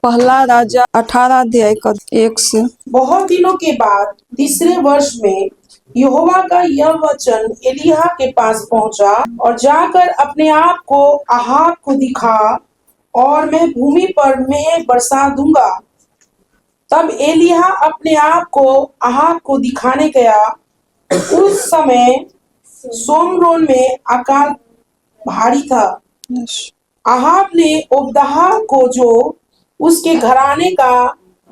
पहला राजा 18 अध्याय का 1 से। बहुत दिनों के बाद तीसरे वर्ष में यहोवा का यह वचन एलिय्याह के पास पहुंचा और जाकर अपने आप को अहाब को दिखा और मैं भूमि पर मेंह बरसा दूंगा। तब एलिय्याह अपने आप को अहाब को दिखाने गया। उस समय सोमरोन में अकाल भारी था। अहाब ने ओबद्याह को, जो उसके घराने का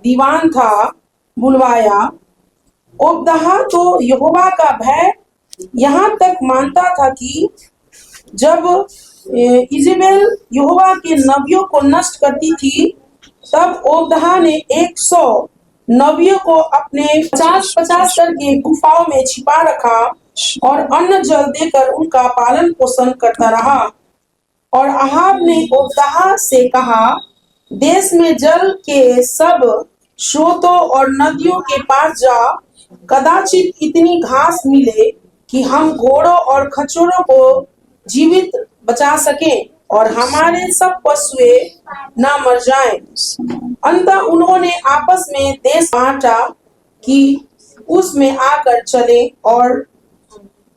दीवान था, बुलवाया। ओबद्याह तो यहोवा का भय यहाँ तक मानता था कि जब इजेबेल यहोवा के नबियों को नष्ट करती थी, तब ओबद्याह ने 100 नबियों को अपने 50-50 करके गुफाओं में छिपा रखा और अन्न जल देकर उनका पालन पोषण करता रहा। और अहाब ने ओबद्याह से कहा, देश में जल के सब स्रोतों और नदियों के पास जा, कदाचित इतनी घास मिले कि हम घोड़ों और खच्चरों को जीवित बचा सकें और हमारे सब पशुएं न मर जाएं। अंततः उन्होंने आपस में देश बांटा कि उसमें आकर चले, और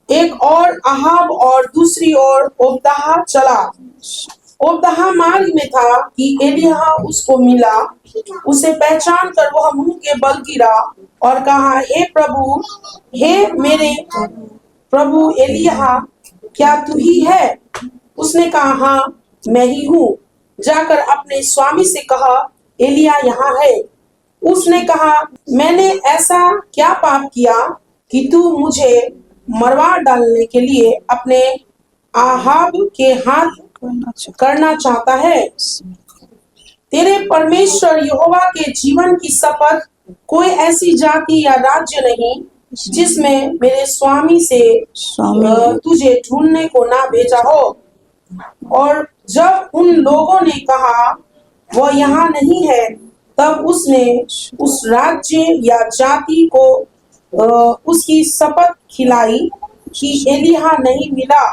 एक और अहाब और दूसरी ओर ओबद्याह चला। ओबद्याह मार्ग में था कि एलिय्याह उसको मिला। उसे पहचान कर वह मुंह के बल गिरा और कहा, हे प्रभु, हे मेरे प्रभु एलिय्याह, क्या तू ही है? उसने कहा, हाँ मैं ही हूँ। जाकर अपने स्वामी से कहा, एलिय्याह यहाँ है। उसने कहा, मैंने ऐसा क्या पाप किया कि तू मुझे मरवा डालने के लिए अपने अहाब के हाथ करना चाहता है? तेरे परमेश्वर यहोवा के जीवन की शपथ, कोई ऐसी जाति या राज्य नहीं जिसमें मेरे स्वामी से तुझे ढूंढने को ना भेजा हो। और जब उन लोगों ने कहा वह यहाँ नहीं है, तब उसने उस राज्य या जाति को उसकी शपथ खिलाई कि एलिय्याह नहीं मिला।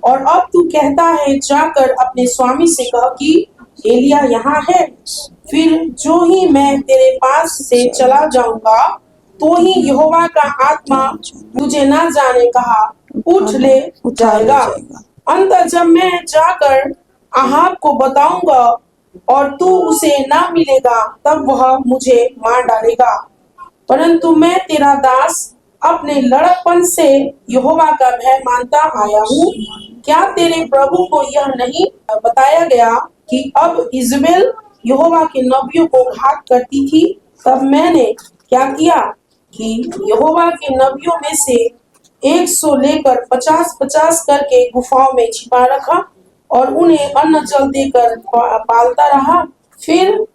और अब तू कहता है, जाकर अपने स्वामी से कह कि एलिय्याह यहाँ है। फिर जो ही मैं तेरे पास से चला जाऊंगा, तो ही यहोवा का आत्मा तुझे ना जाने कहा उठ ले जाएगा। अंत जब मैं जाकर अहाब को बताऊंगा और तू उसे ना मिलेगा, तब वह मुझे मार डालेगा। परंतु मैं तेरा दास अपने लड़कपन से यहोवा का भय मानता आया हूँ। क्या तेरे प्रभु को यह नहीं बताया गया कि अब इजेबेल यहोवा के नबियों को घात करती थी? तब मैंने क्या किया कि यहोवा के नबियों में से 100 लेकर 50-50 करके गुफाओं में छिपा रखा और उन्हें अन्न जल देकर पालता रहा। फिर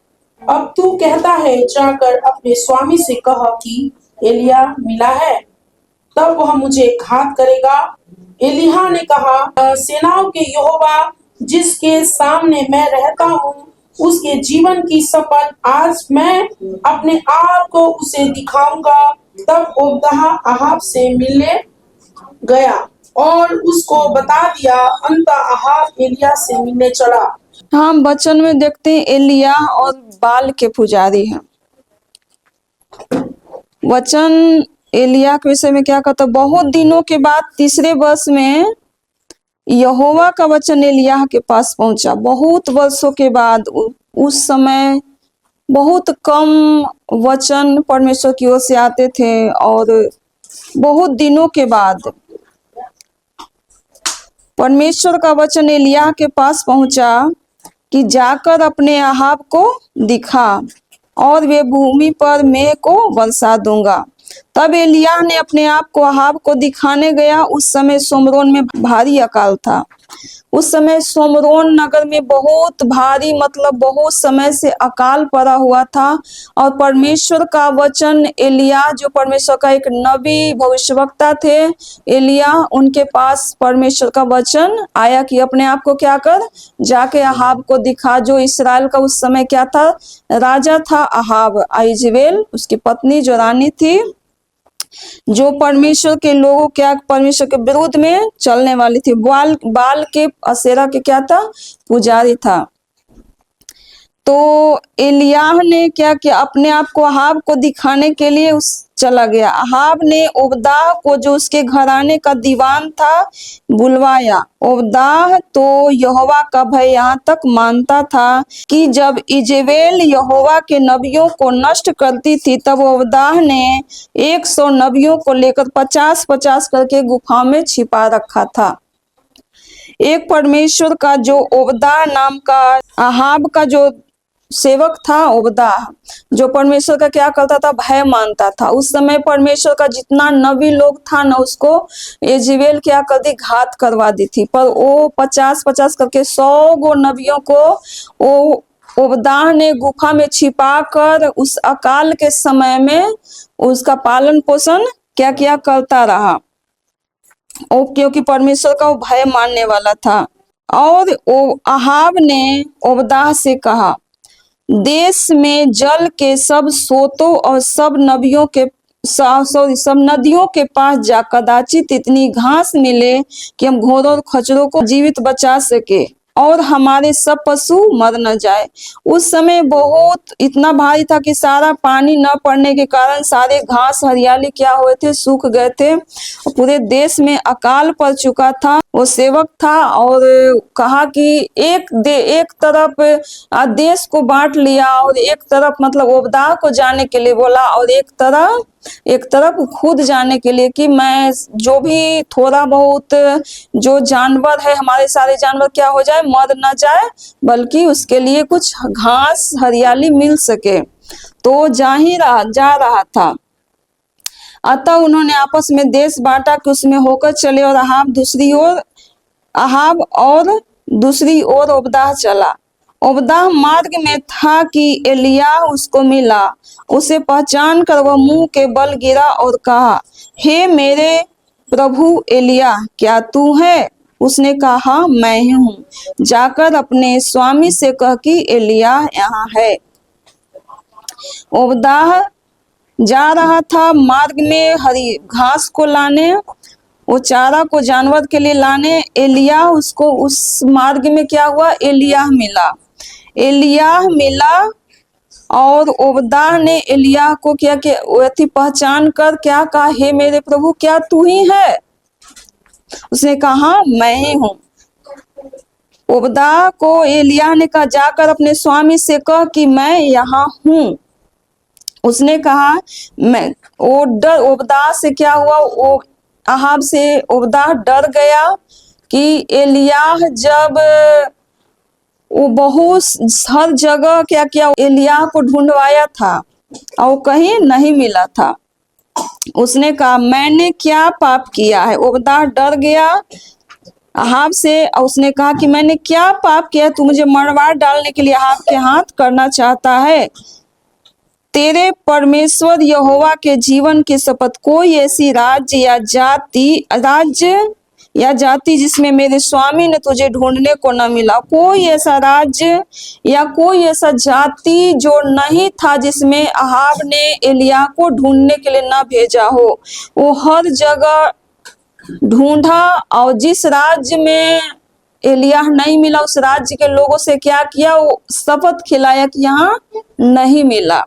अब तू कहता है, जाकर अपने स्वामी से कह कि एलिय्याह मिला है, तब वह मुझे घात करेगा। एलिय्याह ने कहा, सेनाओं के यहोवा जिसके सामने मैं रहता हूँ, उसके जीवन की शपथ, आज मैं अपने आप को उसे दिखाऊंगा। तब ओबद्याह अहाब से मिलने गया और उसको बता दिया। अंत अहाब एलिय्याह से मिलने चला। हम वचन में देखते हैं एलिय्याह और बाल के पुजारी हैं। वचन एलिय्याह के विषय में क्या कहता है? बहुत दिनों के बाद तीसरे वर्ष में यहोवा का वचन एलिय्याह के पास पहुंचा। बहुत वर्षों के बाद, उस समय बहुत कम वचन परमेश्वर की ओर से आते थे और बहुत दिनों के बाद परमेश्वर का वचन एलिय्याह के पास पहुंचा कि जाकर अपने अहाब को दिखा और वे भूमि पर मेंह को बरसा दूंगा। तब एलिय्याह ने अपने आप को अहाब को दिखाने गया। उस समय सोमरोन में भारी अकाल था। उस समय सोमरोन नगर में बहुत भारी, मतलब बहुत समय से अकाल पड़ा हुआ था। और परमेश्वर का वचन एलिय्याह, जो परमेश्वर का एक नबी भविष्यवक्ता थे, एलिय्याह, उनके पास परमेश्वर का वचन आया कि अपने आप को क्या कर, जाके अहाब को दिखा। जो इस्राएल का उस समय क्या था, राजा था अहाब। इजेबेल उसकी पत्नी जो रानी थी, जो परमेश्वर के लोगों क्या, परमेश्वर के विरुद्ध में चलने वाली थी। बाल के असेरा के क्या था, पुजारी था। तो एलियाह ने क्या किया, अपने आप को अहाब को दिखाने के लिए उस चला गया। अहाब ने ओबदाह को, जो उसके घराने का दीवान था, बुलवाया। ओबदाह तो यहोवा का भय यहाँ तक मानता था कि जब इजेबेल यहोवा के नबियों को नष्ट करती थी, तब ओबदाह ने 100 नबियों को लेकर 50-50 करके गुफा में छिपा रखा था। एक परमेश्वर का जो ओबदाह नाम का अहाब का जो सेवक था, ओबदाह, जो परमेश्वर का क्या करता था, भय मानता था। उस समय परमेश्वर का जितना नबी लोग था ना, उसको इजेबेल क्या करती, घात करवा दी थी। पर वो 50-50 करके 100 गो नबियों को वो ओबदाह ने गुफा में छिपा कर उस अकाल के समय में उसका पालन पोषण क्या क्या करता रहा, क्योंकि परमेश्वर का वो भय मानने वाला था। और वो अहाब ने ओबदाह से कहा, देश में जल के सब सोतों और सब नदियों के पास जा, कदाचित इतनी घास मिले कि हम घोड़ों और खच्चरों को जीवित बचा सके और हमारे सब पशु मर न जाए। उस समय बहुत इतना भारी था कि सारा पानी न पड़ने के कारण सारे घास हरियाली क्या हुए थे, सूख गए थे। पूरे देश में अकाल पड़ चुका था। वो सेवक था और कहा कि एक तरफ देश को बांट लिया और एक तरफ मतलब ओबदाह को जाने के लिए बोला और एक तरफ खुद जाने के लिए कि मैं जो भी थोड़ा बहुत जो जानवर है, हमारे सारे जानवर क्या हो जाए, मर ना जाए, बल्कि उसके लिए कुछ घास हरियाली मिल सके। तो जा रहा था। अतः उन्होंने आपस में देश बांटा कि उसमें होकर चले और अहाब और दूसरी ओर ओबदाह चला। ओबदाह मार्ग में था कि एलिय्याह उसको मिला। उसे पहचान कर वह मुंह के बल गिरा और कहा, हे मेरे प्रभु एलिय्याह, क्या तू है? उसने कहा, मैं ही हूँ। जाकर अपने स्वामी से कह कि एलिय्याह यहाँ है। ओबदाह जा रहा था मार्ग में हरी घास को लाने, वो चारा को जानवर के लिए लाने। एलिय्याह उसको उस मार्ग में क्या हुआ, एलिय्याह मिला और ओबदाह ने एलिय्याह को क्या पहचान कर क्या कहा, हे मेरे प्रभु, क्या तू ही है? उसने कहा, मैं ही हूँ। ओबदाह को एलिय्याह ने कहा, जाकर अपने स्वामी से कह कि मैं यहाँ हूँ। उसने कहा, मैं ओबदाह से क्या हुआ, वो अहाब से ओबदाह डर गया कि एलिय्याह जब वो बहुत हर जगह क्या किया, एलिय्याह को ढूंढवाया था और वो कहीं नहीं मिला था। उसने कहा, मैंने क्या पाप किया है? ओबदाह डर गया अहाब से और उसने कहा कि मैंने क्या पाप किया, तू मुझे मरवा डालने के लिए अहाब के हाथ करना चाहता है? तेरे परमेश्वर यहोवा के जीवन की शपथ, कोई ऐसी राज्य या जाति जिसमें मेरे स्वामी ने तुझे ढूंढने को न मिला, कोई ऐसा राज्य या कोई ऐसा जाति जो नहीं था जिसमें अहाब ने एलिय्याह को ढूंढने के लिए न भेजा हो। वो हर जगह ढूंढा और जिस राज्य में एलिय्याह नहीं मिला, उस राज्य के लोगों से क्या किया, वो शपथ खिलाया कि यहाँ नहीं मिला।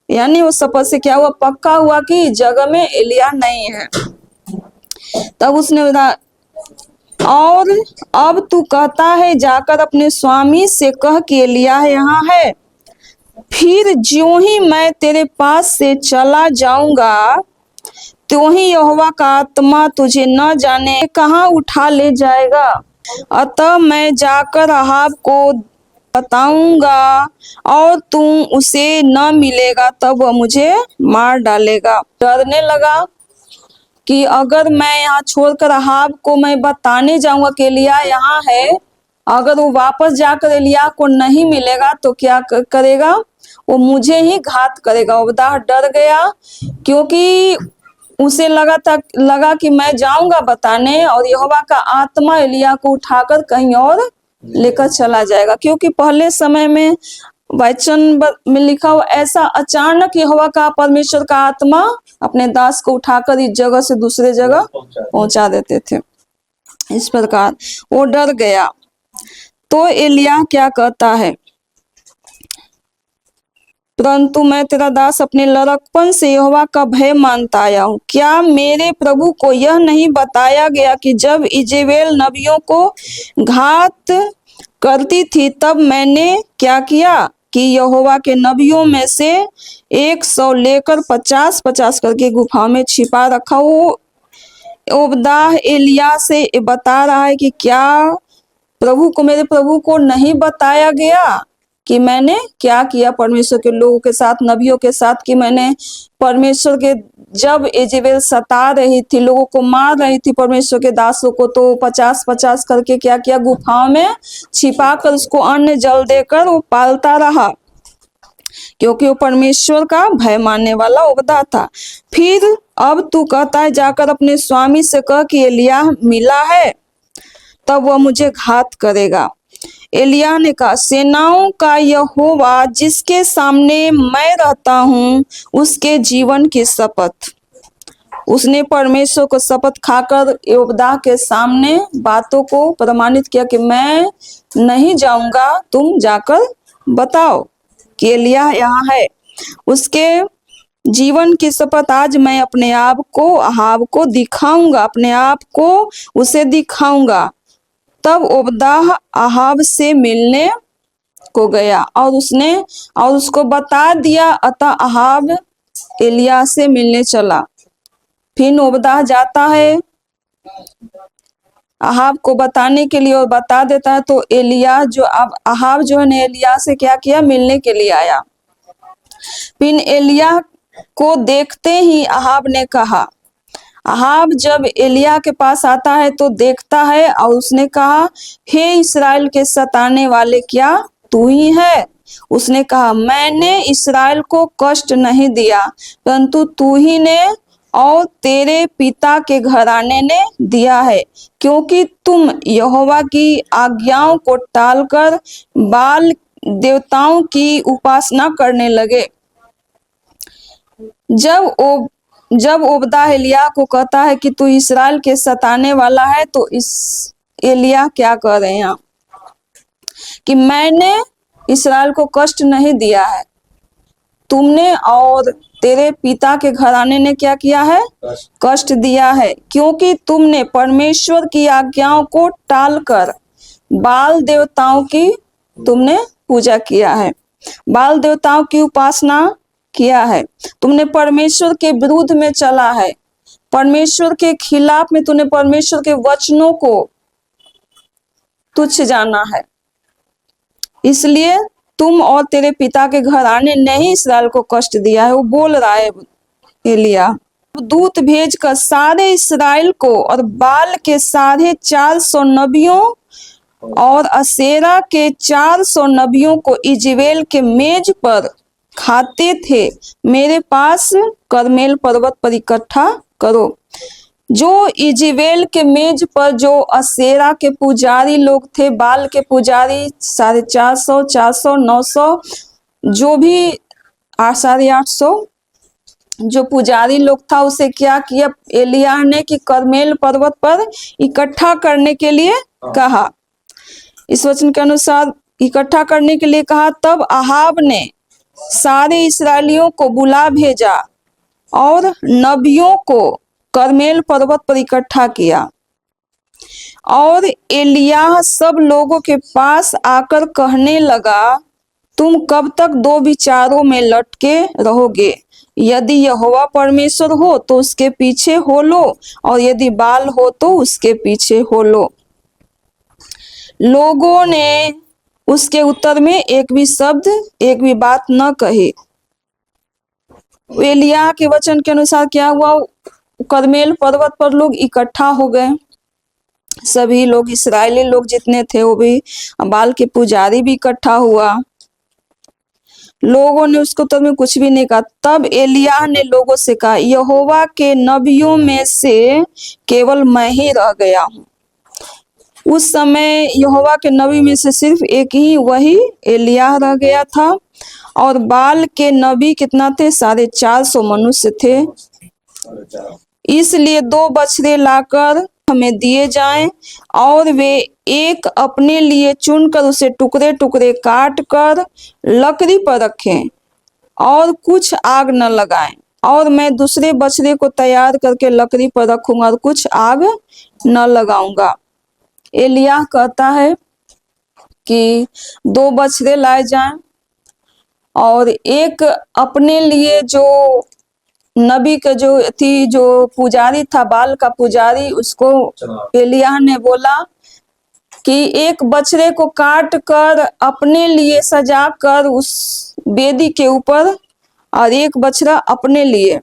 यानी वो शपथ से क्या हुआ, पक्का हुआ कि जगह में एलिय्याह नहीं है। तब उसने और अब तू कहता है, जाकर अपने स्वामी से कह कि एलिय्याह यहाँ है। फिर ज्यों ही मैं तेरे पास से चला जाऊंगा, त्यों ही यहोवा का आत्मा तुझे न जाने कहाँ उठा ले जाएगा। अतः मैं जाकर अहाब को बताऊंगा और तू उसे न मिलेगा, तब वह मुझे मार डालेगा। डरने लगा कि अगर मैं यहाँ छोड़कर अहाब को मैं बताने जाऊंगा कि एलिय्याह यहाँ है, अगर वो वापस जाकर एलिय्याह को नहीं मिलेगा तो क्या करेगा, वो मुझे ही घात करेगा। ओबदाह डर गया क्योंकि उसे लगा कि मैं जाऊंगा बताने और यहोवा का आत्मा एलिय्याह को उठाकर कहीं और लेकर चला जाएगा। क्योंकि पहले समय में वचन में लिखा हुआ, ऐसा अचानक यहोवा का परमेश्वर का आत्मा अपने दास को उठाकर इस जगह से दूसरे जगह पहुंचा देते थे। इस प्रकार वो डर गया। तो एलिय्याह क्या कहता है, परंतु मैं तेरा दास अपने लड़कपन से यहोवा का भय मानता आया हूँ। क्या मेरे प्रभु को यह नहीं बताया गया कि जब इजेबेल नबियों को घात करती थी तब मैंने क्या किया कि यहोवा के नबियों में से 100 लेकर 50-50 करके गुफा में छिपा रखा। वो ओबदाह एलिया से बता रहा है कि क्या मेरे प्रभु को नहीं बताया गया कि मैंने क्या किया परमेश्वर के लोगों के साथ, नबियों के साथ, कि मैंने परमेश्वर के, जब इजेबेल सता रही थी, लोगों को मार रही थी परमेश्वर के दासों को, तो 50-50 करके क्या किया, गुफाओं में छिपा कर उसको अन्न जल देकर वो पालता रहा, क्योंकि वो परमेश्वर का भय मानने वाला ओबदा था। फिर अब तू कहता है जाकर अपने स्वामी से कह कि एलिया मिला है, तब वह मुझे घात करेगा। एलिया ने कहा, सेनाओं का यहोवा जिसके सामने मैं रहता हूँ उसके जीवन की शपथ। उसने परमेश्वर को शपथ खाकर ओबदा के सामने बातों को प्रमाणित किया कि मैं नहीं जाऊंगा, तुम जाकर बताओ कि एलिया यहाँ है। उसके जीवन की शपथ आज मैं अपने आप को अहाब को दिखाऊंगा, अपने आप को उसे दिखाऊंगा। तब ओबदाह अहाब से मिलने को गया और उसको बता दिया। अतः अहाब एलिया से मिलने चला। फिर ओबदाह जाता है अहाब को बताने के लिए और बता देता है। तो एलिया अब अहाब जो है एलिया से क्या किया, मिलने के लिए आया। फिर एलिया को देखते ही अहाब ने कहा, अहाब जब एलिया के पास आता है तो देखता है और उसने कहा, हे इस्राएल के सताने वाले, क्या तू ही है? उसने कहा, मैंने इस्राएल को कष्ट नहीं दिया, परंतु तू ही ने और तेरे पिता के घराने ने दिया है, क्योंकि तुम यहोवा की आज्ञाओं को टालकर बाल देवताओं की उपासना करने लगे। जब ओबदा एलिया को कहता है कि तू इस्राएल के सताने वाला है, तो इस एलिया क्या कह रहे हैं कि मैंने इस्राएल को कष्ट नहीं दिया है, तुमने और तेरे पिता के घराने ने क्या किया है, कष्ट दिया है, क्योंकि तुमने परमेश्वर की आज्ञाओं को टालकर बाल देवताओं की तुमने पूजा किया है, बाल देवताओं की उपासना किया है। तुमने परमेश्वर के विरुद्ध में चला है, परमेश्वर के खिलाफ में तूने परमेश्वर के वचनों को तुच्छ जाना है, इसलिए तुम और तेरे पिता के घराने ने ही इस्राएल को कष्ट दिया है। वो बोल रहा है एलिया। दूत भेजकर सारे इस्राएल को और बाल के 450 नबियों और असेरा के 400 नबियों को इजेबेल के मेज पर खाते थे मेरे पास करमेल पर्वत पर इकट्ठा करो। जो इजेबेल के मेज पर जो असेरा के पुजारी लोग थे, बाल के पुजारी 450, 400, 900, जो भी 850 जो पुजारी लोग था, उसे क्या किया एलिया ने कि करमेल पर्वत पर इकट्ठा करने के लिए कहा। इस वचन के अनुसार इकट्ठा करने के लिए कहा। तब अहाब ने सारे इस्राएलियों को बुला भेजा और नबियों को करमेल पर्वत पर इकट्ठा किया। और एलिया सब लोगों के पास आकर कहने लगा, तुम कब तक दो विचारों में लटके रहोगे? यदि यहोवा परमेश्वर हो तो उसके पीछे हो लो, और यदि बाल हो तो उसके पीछे हो लो। लोगों ने उसके उत्तर में एक भी शब्द, एक भी बात न कही। एलिया के वचन के अनुसार क्या हुआ, करमेल पर्वत पर लोग इकट्ठा हो गए। सभी लोग, इस्राएली लोग जितने थे, वो भी, बाल के पुजारी भी इकट्ठा हुआ। लोगों ने उसको उत्तर में कुछ भी नहीं कहा। तब एलिया ने लोगों से कहा, यहोवा के नबियों में से केवल मैं ही रह गया हूँ। उस समय यहोवा के नबी में से सिर्फ एक ही, वही एलिया रह गया था। और बाल के नबी कितना थे? 450 मनुष्य थे। इसलिए 2 बछड़े लाकर हमें दिए जाएं, और वे एक अपने लिए चुनकर उसे टुकड़े टुकड़े काट कर लकड़ी पर रखें, और कुछ आग न लगाएं, और मैं दूसरे बछड़े को तैयार करके लकड़ी पर रखूंगा और कुछ आग न लगाऊंगा। एलिय्याह कहता है कि 2 बछड़े लाए जाएं और एक अपने लिए, जो नबी का जो पुजारी था, बाल का पुजारी, उसको एलिय्याह ने बोला कि एक बछड़े को काट कर अपने लिए सजा कर उस वेदी के ऊपर, और एक बछड़ा अपने लिए,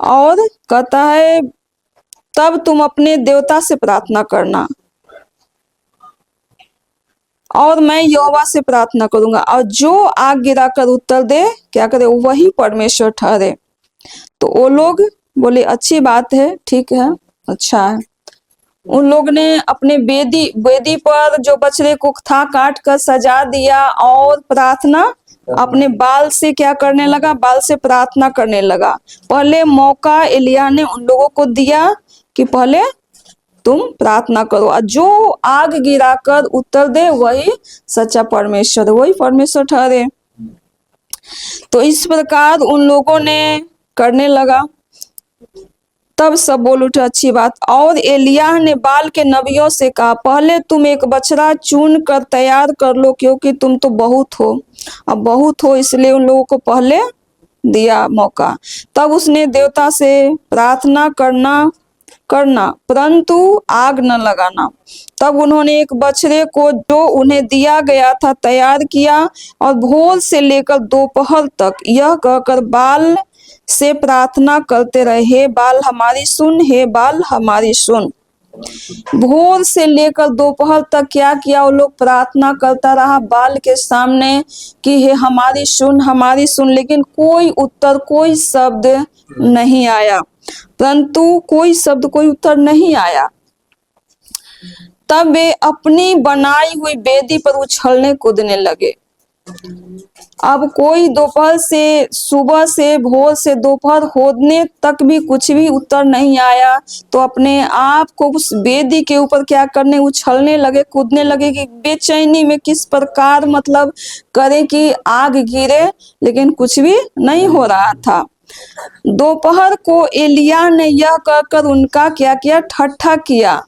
और कहता है तब तुम अपने देवता से प्रार्थना करना और मैं यहोवा से प्रार्थना करूंगा, और जो आग गिराकर उत्तर दे, क्या करे, वही परमेश्वर ठहरे। तो वो लोग बोले अच्छी बात है, ठीक है, अच्छा है। उन लोग ने अपने वेदी पर जो बछड़े को था काट कर सजा दिया और प्रार्थना अपने बाल से क्या करने लगा, बाल से प्रार्थना करने लगा। पहले मौका एलिय्याह ने उन लोगों को दिया कि पहले तुम प्रार्थना करो, और जो आग गिराकर उत्तर दे वही सच्चा परमेश्वर, वही परमेश्वर ठहरे। तो इस प्रकार उन लोगों ने करने लगा। तब सब बोल उठे अच्छी बात। और एलिय्याह ने बाल के नबियों से कहा, पहले तुम एक बछड़ा चुन कर तैयार कर लो, क्योंकि तुम तो बहुत हो, अब बहुत हो, इसलिए उन लोगों को पहले दिया मौका। तब उसने देवता से प्रार्थना करना परंतु आग न लगाना। तब उन्होंने एक बछड़े को जो उन्हें दिया गया था तैयार किया और भोर से लेकर दोपहर तक यह कहकर बाल से प्रार्थना करते रहे, हे बाल हमारी सुन, हे बाल हमारी सुन। भोर से लेकर दोपहर तक क्या किया, वो लोग प्रार्थना करता रहा बाल के सामने कि हे हमारी सुन, हमारी सुन, लेकिन कोई उत्तर, कोई शब्द नहीं आया, परंतु कोई शब्द, कोई उत्तर नहीं आया। तब वे अपनी बनाई हुई वेदी पर उछलने कूदने लगे। अब कोई दोपहर से, सुबह से, भोर से दोपहर होने तक भी कुछ भी उत्तर नहीं आया, तो अपने आप को उस वेदी के ऊपर क्या करने, उछलने लगे, कूदने लगे कि बेचैनी में किस प्रकार मतलब करे कि आग गिरे, लेकिन कुछ भी नहीं हो रहा था। दोपहर को एलिय्याह ने यह कहकर उनका क्या किया, ठट्ठा किया,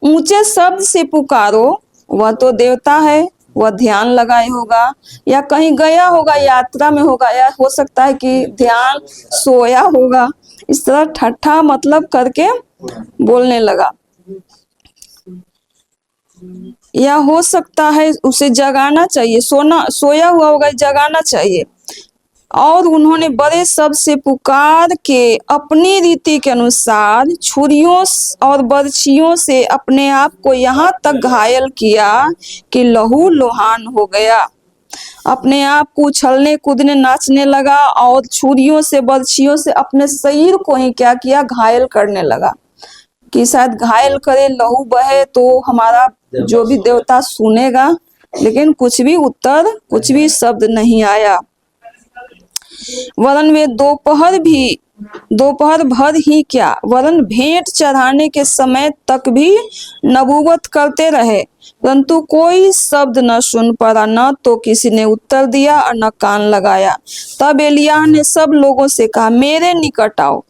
ऊंचे शब्द से पुकारो, वह तो देवता है, वह ध्यान लगाए होगा या कहीं गया होगा, यात्रा में होगा, या हो सकता है कि ध्यान सोया होगा। इस तरह ठट्ठा मतलब करके बोलने लगा, या हो सकता है उसे जगाना चाहिए, सोया हुआ होगा, जगाना चाहिए। और उन्होंने बड़े शब्द से पुकार के अपनी रीति के अनुसार छुरियों और बर्छियों से अपने आप को यहाँ तक घायल किया कि लहू लुहान हो गया। अपने आप को उछलने कूदने नाचने लगा और छुरियों से बर्छियों से अपने शरीर को ही क्या किया, घायल करने लगा कि शायद घायल करे, लहू बहे तो हमारा जो भी देवता सुनेगा, लेकिन कुछ भी उत्तर, कुछ भी शब्द नहीं आया। वरन वे दोपहर भर ही क्या, वरन भेंट चढ़ाने के समय तक भी नबूवत करते रहे, परंतु कोई शब्द न सुन पड़ा, न तो किसी ने उत्तर दिया और न कान लगाया। तब एलिय्याह ने सब लोगों से कहा, मेरे निकट आओ।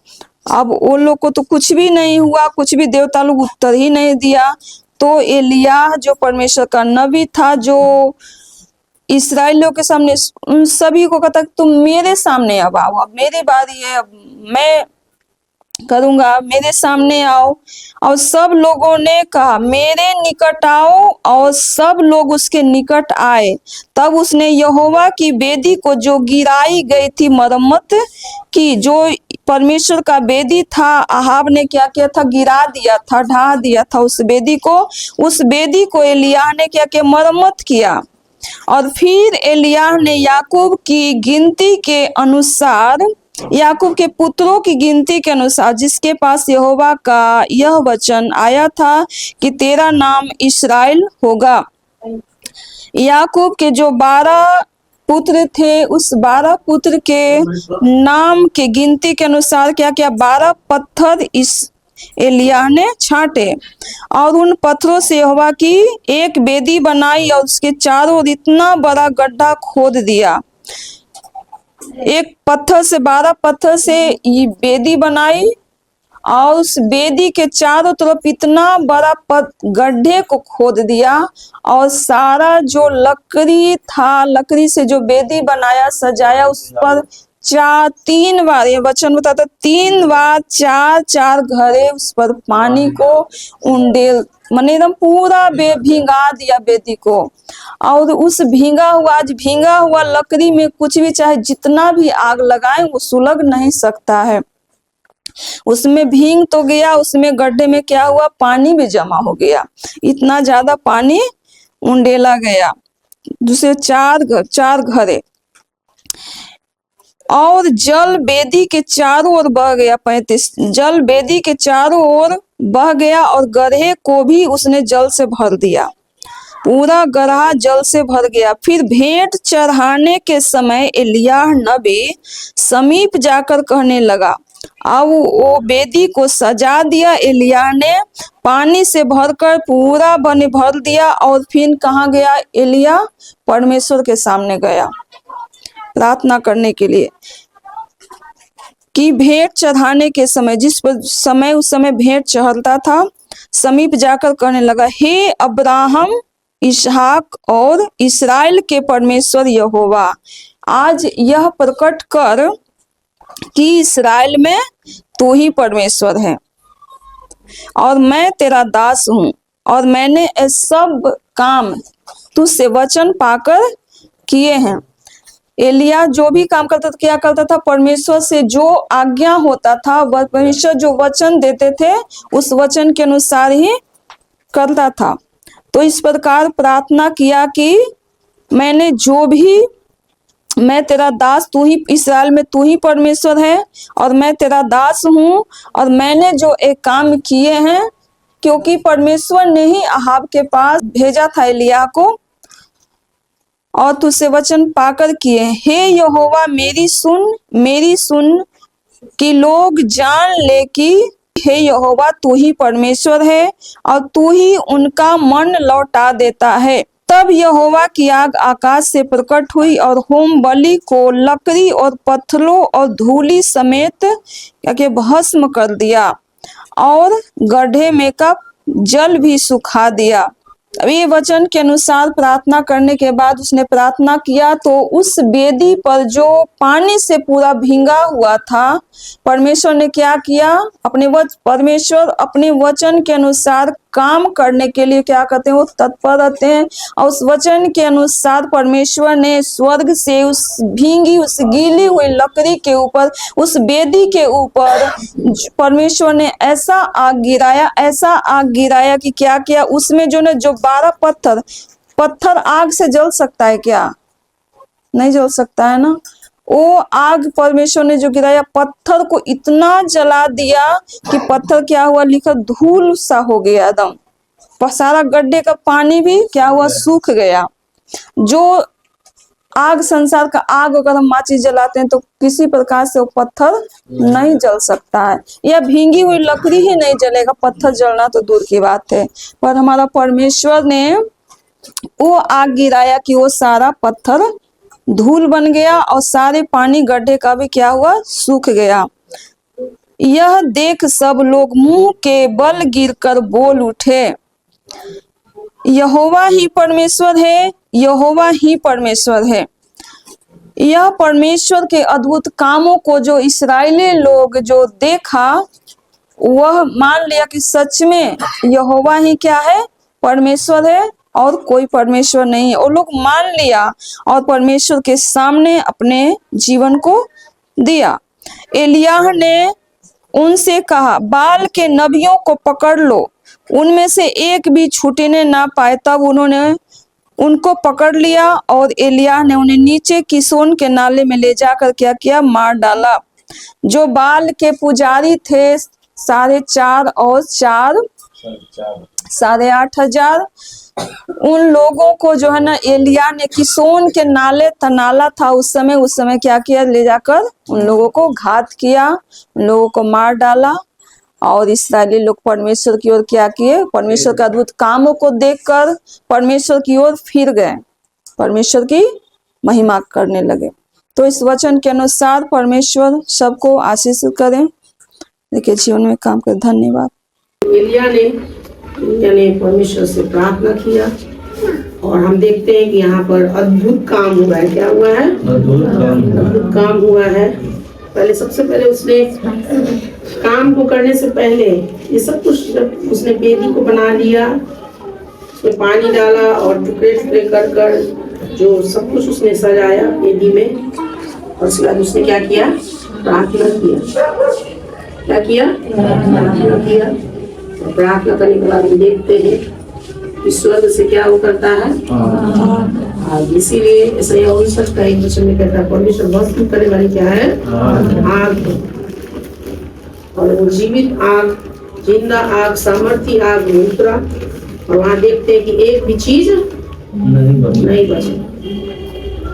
अब वो लोग को तो कुछ भी नहीं हुआ, कुछ भी देवता लोग उत्तर ही नहीं दिया। तो एलिय्याह जो परमेश्वर का नबी था, जो इस्राएलियों के सामने उन सभी को कहता तुम मेरे सामने अब आओ, अब मेरी बारी है, अब मैं करूंगा, मेरे सामने आओ। और सब लोगों ने कहा मेरे निकट आओ, और सब लोग उसके निकट आए। तब उसने यहोवा की वेदी को जो गिराई गई थी मरम्मत की, जो परमेश्वर का वेदी था, अहाब ने क्या किया था, गिरा दिया था, ढा दिया था उस वेदी को एलिय्याह ने क्या किया, मरम्मत किया। और फिर एलिय्याह ने याकूब की गिनती के अनुसार, याकूब के पुत्रों की गिनती के अनुसार, जिसके पास यहोवा का यह वचन आया था कि तेरा नाम इस्राएल होगा, याकूब के जो 12 पुत्र थे, उस 12 पुत्र के नाम के गिनती के अनुसार क्या क्या, 12 पत्थर इस एलिय्याह ने छांटे और उन पत्थरों से यहोवा की एक वेदी बनाई और उसके चारों ओर इतना बड़ा गड्ढा खोद दिया। एक पत्थर से 12 पत्थर से ये वेदी बनाई और उस वेदी के चारों तरफ इतना बड़ा गड्ढे को खोद दिया और सारा जो लकड़ी था, लकड़ी से जो वेदी बनाया सजाया, उस पर 3 बार, ये वचन बताता 3 बार 4 घड़े उस पर पानी को उंडेल, माने एकदम पूरा भींगा दिया वेदी को। और उस भींगा हुआ लकड़ी में कुछ भी चाहे जितना भी आग लगाएं वो सुलग नहीं सकता है। उसमें भींग तो गया, उसमें गड्ढे में क्या हुआ, पानी भी जमा हो गया, इतना ज्यादा पानी उंडेला गया। दूसरे 4 घड़े और जल वेदी के चारों ओर बह गया। 35 जल वेदी के चारों ओर बह गया और गड्ढे को भी उसने जल से भर दिया, पूरा गड्ढा जल से भर गया। फिर भेंट चढ़ाने के समय एलिय्याह नबी समीप जाकर कहने लगा, अब वो वेदी को सजा दिया। एलिय्याह ने पानी से भरकर पूरा बने भर दिया और फिर कहाँ गया एलिय्याह, परमेश्वर के सामने गया प्रार्थना करने के लिए। कि भेंट चढ़ाने के समय, जिस समय उस समय भेंट चढ़ता था, समीप जाकर कहने लगा, हे अब्राहम, इसहाक और इस्राएल के परमेश्वर यहोवा, आज यह प्रकट कर कि इस्राएल में तू ही परमेश्वर है और मैं तेरा दास हूँ और मैंने ये सब काम तुझसे वचन पाकर किए हैं। एलिय्याह जो भी काम करता था, क्या करता था, परमेश्वर से जो आज्ञा होता था, वह परमेश्वर जो वचन देते थे उस वचन के अनुसार ही करता था। तो इस प्रकार प्रार्थना किया कि मैं तेरा दास, तू ही इस्राएल में तू ही परमेश्वर है और मैं तेरा दास हूँ और मैंने जो एक काम किए हैं, क्योंकि परमेश्वर ने ही अहाब के पास भेजा था एलिय्याह को और तुझसे वचन पाकर किए। हे यहोवा, मेरी सुन कि लोग जान ले कि हे यहोवा तू ही परमेश्वर है और तू ही उनका मन लौटा देता है। तब यहोवा की आग आकाश से प्रकट हुई और होम बलि को लकड़ी और पत्थरों और धूलि समेत के भस्म कर दिया और गड्ढे में का जल भी सुखा दिया। अब ये वचन के अनुसार प्रार्थना करने के बाद उसने प्रार्थना किया तो उस वेदी पर जो पानी से पूरा भींगा हुआ था, परमेश्वर ने क्या किया, परमेश्वर अपने वचन के अनुसार काम करने के लिए क्या करते हैं, वो तत्पर रहते हैं। और उस वचन के अनुसार परमेश्वर ने स्वर्ग से उस गीली हुई लकड़ी के ऊपर, उस वेदी के ऊपर परमेश्वर ने ऐसा आग गिराया कि क्या किया, उसमें जो 12 पत्थर आग से जल सकता है क्या, नहीं जल सकता है ना। वो आग परमेश्वर ने जो गिराया, पत्थर को इतना जला दिया कि पत्थर क्या हुआ, लिखा धूल सा हो गया एकदम। सारा गड्ढे का पानी भी क्या हुआ, सूख गया। जो आग, संसार का आग अगर हम माचिस जलाते हैं तो किसी प्रकार से वो पत्थर नहीं जल सकता है, या भींगी हुई लकड़ी ही नहीं जलेगा, पत्थर जलना तो दूर की बात है। पर हमारा परमेश्वर ने वो आग गिराया कि वो सारा पत्थर धूल बन गया और सारे पानी गड्ढे का भी क्या हुआ, सूख गया। यह देख सब लोग मुंह के बल गिरकर बोल उठे, यहोवा ही परमेश्वर है, यहोवा ही परमेश्वर है। यह परमेश्वर के अद्भुत कामों को जो इस्राएली लोग जो देखा, वह मान लिया कि सच में यहोवा ही क्या है, परमेश्वर है और कोई परमेश्वर नहीं है। वो लोग मान लिया और परमेश्वर के सामने अपने जीवन को दिया। एलिय्याह ने उनसे कहा, बाल के नबियों को पकड़ लो, उनमें से एक भी छूटने ना पाए। तब उन्होंने उनको पकड़ लिया और एलिय्याह ने उन्हें नीचे किशोन के नाले में ले जाकर क्या किया, मार डाला। जो बाल के पुजारी थे 4.5 और 4 8,500, उन लोगों को जो है ना एलिय्याह ने किशोन के नाला था उस समय क्या किया, ले जाकर उन लोगों को घात किया, उन लोगों को मार डाला। और इस्राएली लोग परमेश्वर की ओर क्या किए, परमेश्वर के अद्भुत कामों को देखकर परमेश्वर की ओर फिर गए, परमेश्वर की महिमा करने लगे। तो इस वचन के अनुसार परमेश्वर सबको आशीषित करें, देखिए जीवन में काम करें। धन्यवाद। एलिया ने यानी परमेश्वर से प्रार्थना किया और हम देखते हैं कि यहाँ पर अद्भुत काम हुआ है। क्या हुआ है? अद्भुत काम हुआ है। पहले सबसे पहले उसने काम को करने से पहले ये सब कुछ, जब उसने वेदी को बना लिया, उसमें पानी डाला और टुकड़े टुकड़े कर कर जो सब कुछ उसने सजाया वेदी में, और उसके बाद उसने क्या किया? प्रार्थना किया। क्या किया? प्रार्थना किया। और प्रार्थना करने के बाद हम देखते हैं कि स्वर्ग से क्या वो करता है? आग। इसीलिए ऐसा हो सकता है, एक वचन में कहता है परमेश्वर भस्म करने वाली क्या है? आग। और वो जीवित आग, जिंदा आग, सामर्थी आग में उतरा, और वहां देखते हैं कि एक भी चीज नहीं बची।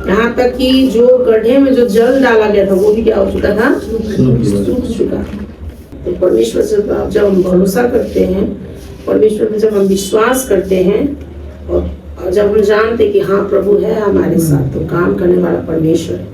यहाँ तक कि जो गड्ढे में जो जल डाला गया था वो भी क्या हो चुका था? सूख चुका। तो परमेश्वर से जब हम भरोसा करते हैं, परमेश्वर पे जब हम विश्वास करते हैं, और जब हम जानते कि हाँ प्रभु है हमारे साथ, तो काम करने वाला परमेश्वर